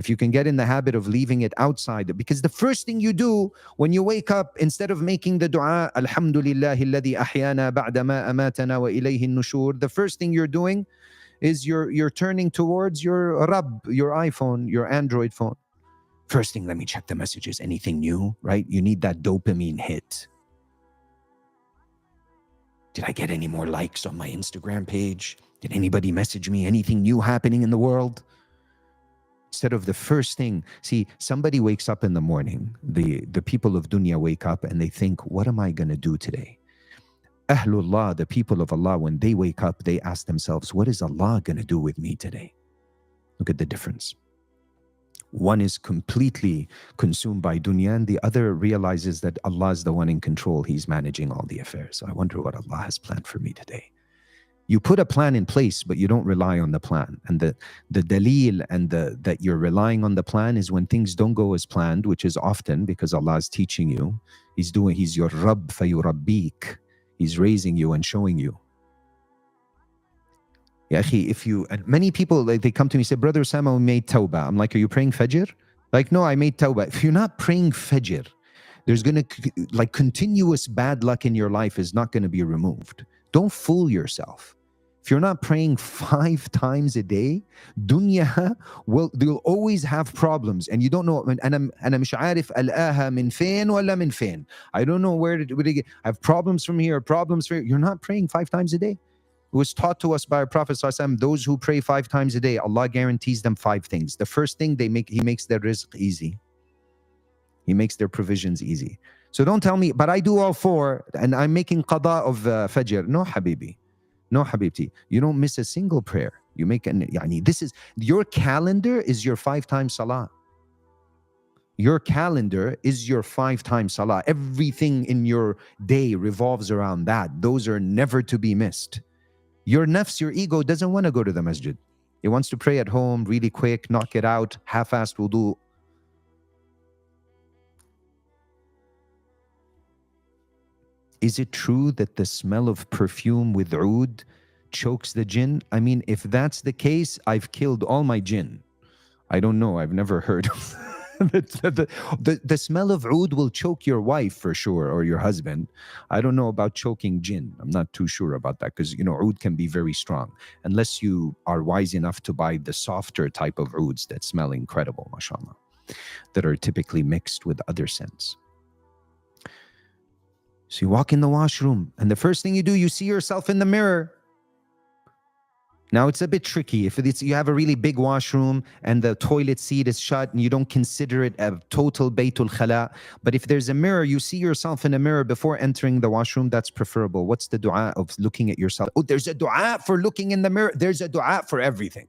If you can get in the habit of leaving it outside, because the first thing you do when you wake up, instead of making the dua, Alhamdulillahi alladhi ahyana ba'da ma amatana wa ilayhi nushur, the first thing you're doing is you're turning towards your Rabb, your iPhone, your Android phone. First thing, let me check the messages. Anything new, right? You need that dopamine hit. Did I get any more likes on my Instagram page? Did anybody message me? Anything new happening in the world? Instead of the first thing, see, somebody wakes up in the morning, the people of dunya wake up and they think, what am I going to do today? Ahlullah, the people of Allah, when they wake up, they ask themselves, what is Allah going to do with me today? Look at the difference. One is completely consumed by dunya, and the other realizes that Allah is the one in control. He's managing all the affairs. So I wonder what Allah has planned for me today. You put a plan in place, but you don't rely on the plan. And the dalil and that you're relying on the plan is when things don't go as planned, which is often because Allah is teaching you. He's your Rabb fayurabbik. He's raising you and showing you. Ya akhi, and many people, like, they come to me and say, Brother Ousama, we made tawbah. I'm like, are you praying fajr? Like, no, I made tawbah. If you're not praying fajr, there's going to, like, continuous bad luck in your life is not going to be removed. Don't fool yourself. If you're not praying 5 times a day, dunya they'll always have problems, and you don't know. أنا مش عارف ألقاها من فين ولا من فين. I don't know where to get. I have problems from here, problems from here. You're not praying 5 times a day. It was taught to us by our Prophet ﷺ, those who pray 5 times a day, Allah guarantees them 5 things. The first thing, He makes their rizq easy. He makes their provisions easy. So don't tell me, but I do all 4 and I'm making qada of fajr. No, habibi. No, habibti. You don't miss a single prayer. You make this is, your calendar is your 5 times salah. Your calendar is your 5 times salah. Everything in your day revolves around that. Those are never to be missed. Your nafs, your ego, doesn't want to go to the masjid. It wants to pray at home, really quick, knock it out, half-assed wudu. Is it true that the smell of perfume with oud chokes the jinn? I mean, if that's the case, I've killed all my jinn. I don't know. I've never heard of the smell of oud will choke your wife for sure, or your husband. I don't know about choking jinn. I'm not too sure about that, because, oud can be very strong, unless you are wise enough to buy the softer type of ouds that smell incredible, mashallah, that are typically mixed with other scents. So you walk in the washroom, and the first thing you do, you see yourself in the mirror. Now, it's a bit tricky. If you have a really big washroom and the toilet seat is shut and you don't consider it a total baytul khala, but if there's a mirror, you see yourself in a mirror before entering the washroom, that's preferable. What's the dua of looking at yourself? Oh, there's a dua for looking in the mirror. There's a dua for everything.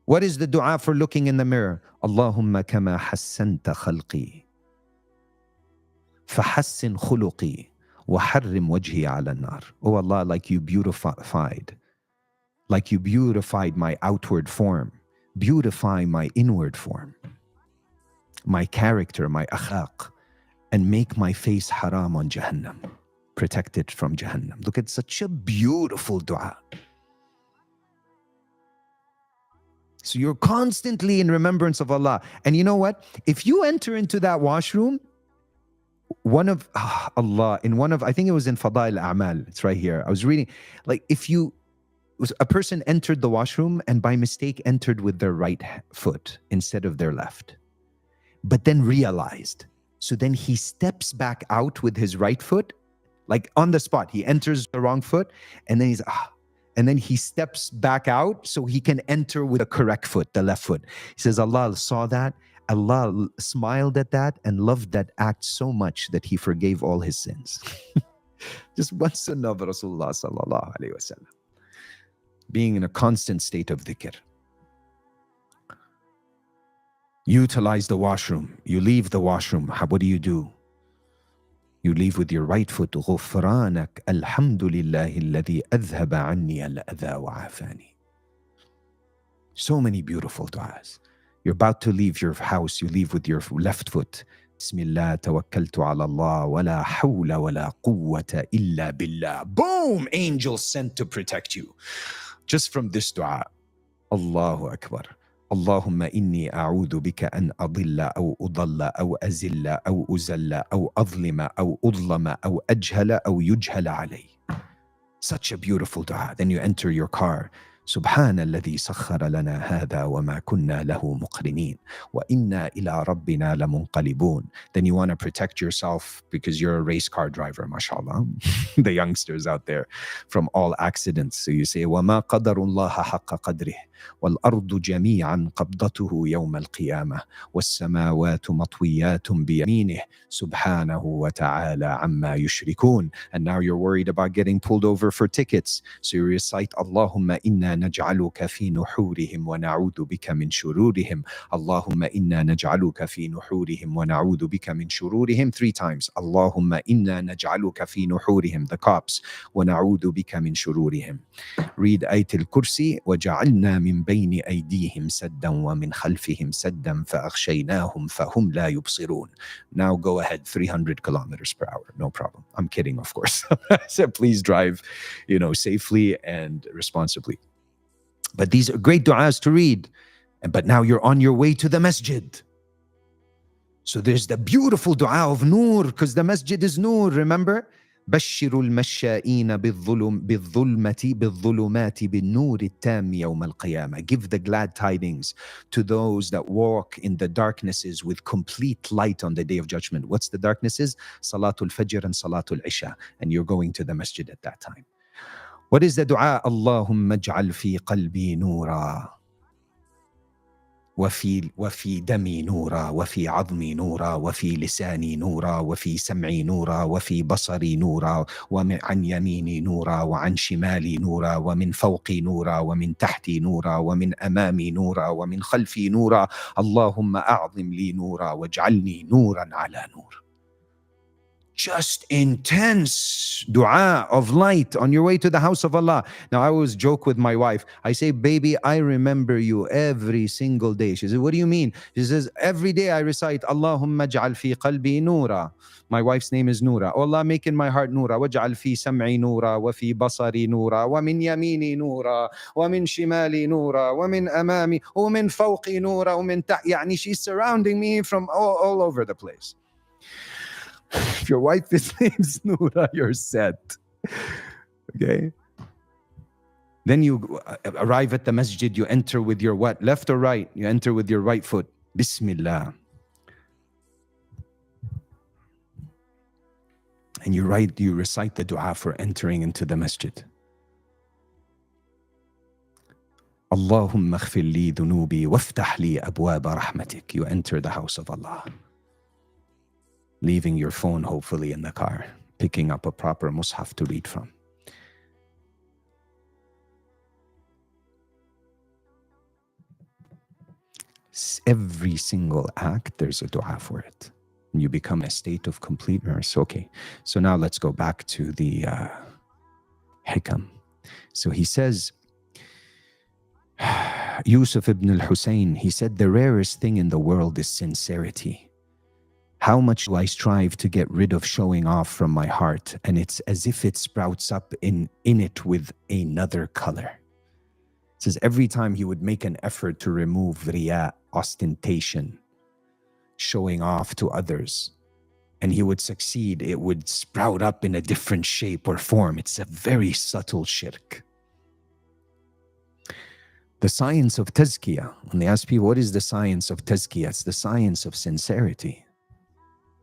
What is the dua for looking in the mirror? Allahumma kama hassanta khalqi fahassin khuluqi وَحَرِّمْ وَجْهِي عَلَى النَّارِ. Oh Allah, like you beautified my outward form, beautify my inward form, my character, my akhlaq, and make my face haram on Jahannam, protect it from Jahannam. Look at such a beautiful dua. So you're constantly in remembrance of Allah. And you know what? If you enter into that washroom, I think it was in Fadail A'mal, it's right here. I was reading, like, a person entered the washroom and by mistake entered with their right foot instead of their left, but then realized. So then he steps back out with his right foot, like on the spot. He enters the wrong foot, and then and then he steps back out so he can enter with the correct foot, the left foot. He says, Allah saw that. Allah smiled at that and loved that act so much that He forgave all his sins. Just one sunnah of Rasulullah sallallahu alayhi wa sallam. Being in a constant state of dhikr. Utilize the washroom. You leave the washroom. What do? You leave with your right foot. غُفْرَانَكَ الْحَمْدُ لِلَّهِ الَّذِي أَذْهَبَ عَنِّي الْأَذَى وَعَافَانِي. So many beautiful du'as. You're about to leave your house, you leave with your left foot. Bismillah, tawakkaltu ala Allah, wa la hawla wa la quwwata illa billah. Boom! Angels sent to protect you. Just from this dua. Allahu Akbar. اللهم إني أعوذ بك أن أضل أو أضل أو أزل أو أزل أو أظلم أو أظلم أو أجهل أو يجهل علي. Such a beautiful dua. Then you enter your car. سبحان الذي سخر لنا هذا وما كنا له مقرنين وإنا إلى ربنا لمنقلبون. Then you want to protect yourself because you're a race car driver, mashallah. The youngsters out there, from all accidents. So you say, وما قدر الله حق قدره والأرض جميعا قبضته يوم القيامة والسماوات مطويات بيمينه سبحانه وتعالى عما يشركون. And now you're worried about getting pulled over for tickets. So you recite, اللهم إنا نجعلك في نحورهم ونعوذ بك من شرورهم. اللهم إنا نجعلك في نحورهم ونعوذ بك من شرورهم 3 times. اللهم إنا نجعلك في نحورهم, the cops, ونعوذ بك من شرورهم. Read آية الكرسي وجعلنا من بين أيديهم سدا ومن خلفهم سدا فأغشيناهم فهم لا يبصرون. Now go ahead 300 kilometers per hour. No problem. I'm kidding, of course. I said, please drive, safely and responsibly. But these are great du'as to read. But now you're on your way to the masjid. So there's the beautiful dua of nur, because the masjid is nur, remember? بشر المشائين بالظلمات بالنور التام يوم القيامة. Give the glad tidings to those that walk in the darknesses with complete light on the day of judgment. What's the darknesses? Salatul Fajr and Salatul Isha. And you're going to the masjid at that time. What is the dua? Allahumma ij'al fi qalbi nura. وفي دمي نورا وفي عظمي نورا وفي لساني نورا وفي سمعي نورا وفي بصري نورا وعن يميني نورا وعن شمالي نورا ومن فوقي نورا ومن تحتي نورا ومن أمامي نورا ومن خلفي نورا. اللهم أعظم لي نورا واجعلني نورا على نور. Just intense dua of light on your way to the house of Allah. Now, I always joke with my wife. I say, baby, I remember you every single day. She says, what do you mean? She says, every day I recite, Allahumma ij'al fi qalbi nura. My wife's name is Noura. Oh Allah, make in my heart Noura. Waj'al fi sam'i Noura, wa fi basari Noura, wa min yamini Noura, wa min shimali Noura, wa min amami, wa min fawqi Noura, wa min Yani she's surrounding me from all over the place. If your wife is named Noura, you're set. Okay? Then you arrive at the masjid, you enter with your what? Left or right? You enter with your right foot. Bismillah. And you recite the dua for entering into the masjid. Allahumma ighfir li dhunubi waftah li abwaba rahmatik. You enter the house of Allah. Leaving your phone, hopefully, in the car, picking up a proper mushaf to read from. Every single act, there's a dua for it. And you become a state of complete immersion. Okay, so now let's go back to the hikam. So he says, Yusuf ibn al-Hussein, he said, the rarest thing in the world is sincerity. How much do I strive to get rid of showing off from my heart, and it's as if it sprouts up in it with another color. It says every time he would make an effort to remove riya, ostentation, showing off to others, and he would succeed, it would sprout up in a different shape or form. It's a very subtle shirk. The science of tazkiyah, when they ask people, what is the science of tazkiyah? It's the science of sincerity.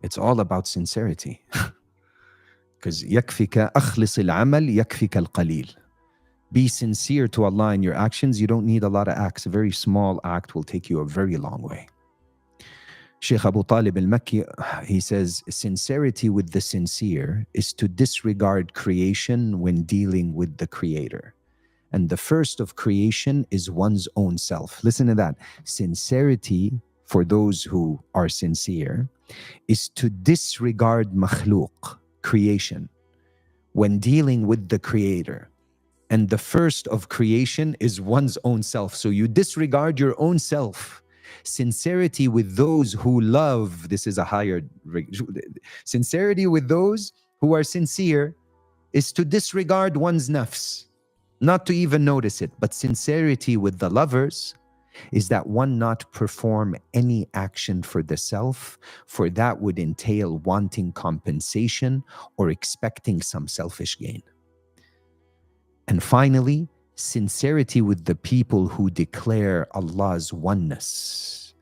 It's all about sincerity. Because يكفيك أخلص العمل يكفيك القليل. Be sincere to Allah in your actions. You don't need a lot of acts. A very small act will take you a very long way. Sheikh Abu Talib al-Makki, he says, sincerity with the sincere is to disregard creation when dealing with the Creator. And the first of creation is one's own self. Listen to that. Sincerity for those who are sincere is to disregard makhluk, creation, when dealing with the Creator. And the first of creation is one's own self. So you disregard your own self. Sincerity with those who love, this is a higher, sincerity with those who are sincere is to disregard one's nafs, not to even notice it. But sincerity with the lovers is that one not perform any action for the self, for that would entail wanting compensation or expecting some selfish gain. And finally, sincerity with the people who declare Allah's oneness,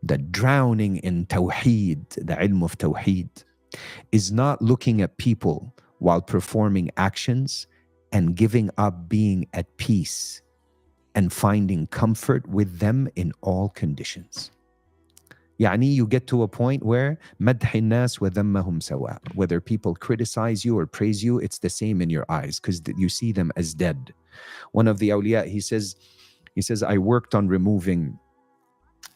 the drowning in Tawheed, the ilm of Tawheed, is not looking at people while performing actions and giving up being at peace and finding comfort with them in all conditions. يعني you get to a point where مدح الناس وذمهم سواء. Whether people criticize you or praise you, it's the same in your eyes because you see them as dead. One of the awliya, he says, I worked on removing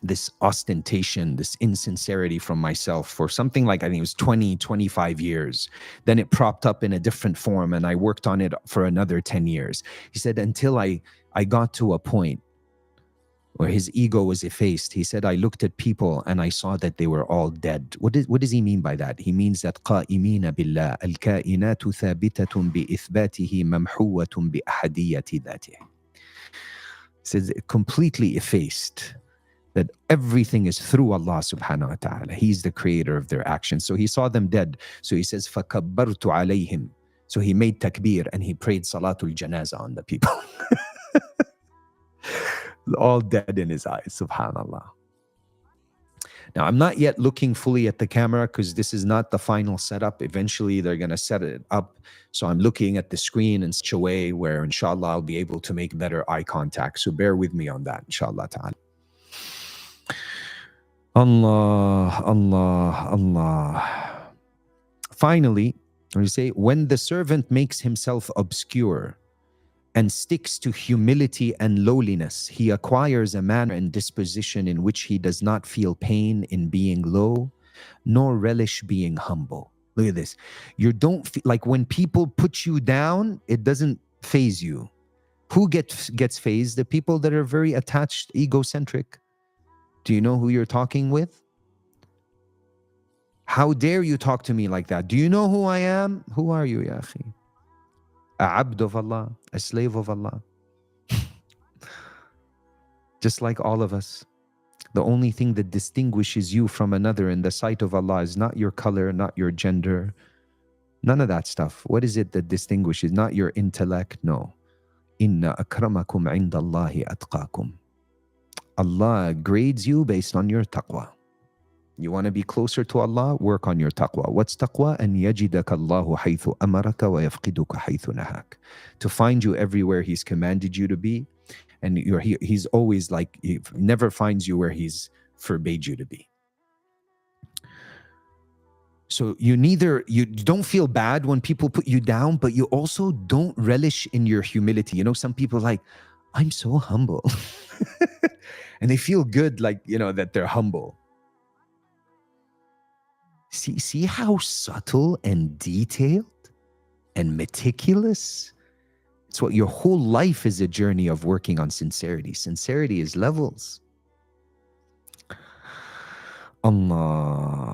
this ostentation, this insincerity from myself for something like, I think it was 20, 25 years. Then it propped up in a different form and I worked on it for another 10 years. He said, until I got to a point where his ego was effaced. He said, I looked at people and I saw that they were all dead. What does he mean by that? He means that قائمين بالله الكائنات ثابتة بإثباته ممحوة بأحدية ذاته. He says, completely effaced. That everything is through Allah subhanahu wa ta'ala. He's the creator of their actions. So he saw them dead. So he says, فَكَبَّرْتُ عَلَيْهِمْ. So he made takbir and he prayed salatul janaza on the people. All dead in his eyes, subhanallah. Now, I'm not yet looking fully at the camera because this is not the final setup. Eventually, they're going to set it up. So I'm looking at the screen in such a way where, inshallah, I'll be able to make better eye contact. So bear with me on that, inshallah ta'ala. Allah, Allah, Allah. Finally, we say, when the servant makes himself obscure and sticks to humility and lowliness, he acquires a manner and disposition in which he does not feel pain in being low, nor relish being humble. Look at this. You don't feel like when people put you down, it doesn't faze you. Who gets fazed? The people that are very attached, egocentric. Do you know who you're talking with? How dare you talk to me like that? Do you know who I am? Who are you, ya akhi? A abd of Allah, a slave of Allah. Just like all of us. The only thing that distinguishes you from another in the sight of Allah is not your color, not your gender, none of that stuff. What is it that distinguishes? Not your intellect, no. Inna akramakum indallahi atqakum. Allah grades you based on your taqwa. You want to be closer to Allah? Work on your taqwa. What's taqwa? أن يجدك الله حيث أمرك ويفقدك حيث نهاك. To find you everywhere He's commanded you to be, and He's always like, He never finds you where He's forbade you to be. So you don't feel bad when people put you down, but you also don't relish in your humility. You know, some people are like, I'm so humble. And they feel good, like, you know, that they're humble. See how subtle and detailed and meticulous? It's what your whole life is, a journey of working on sincerity. Sincerity is levels. Allah.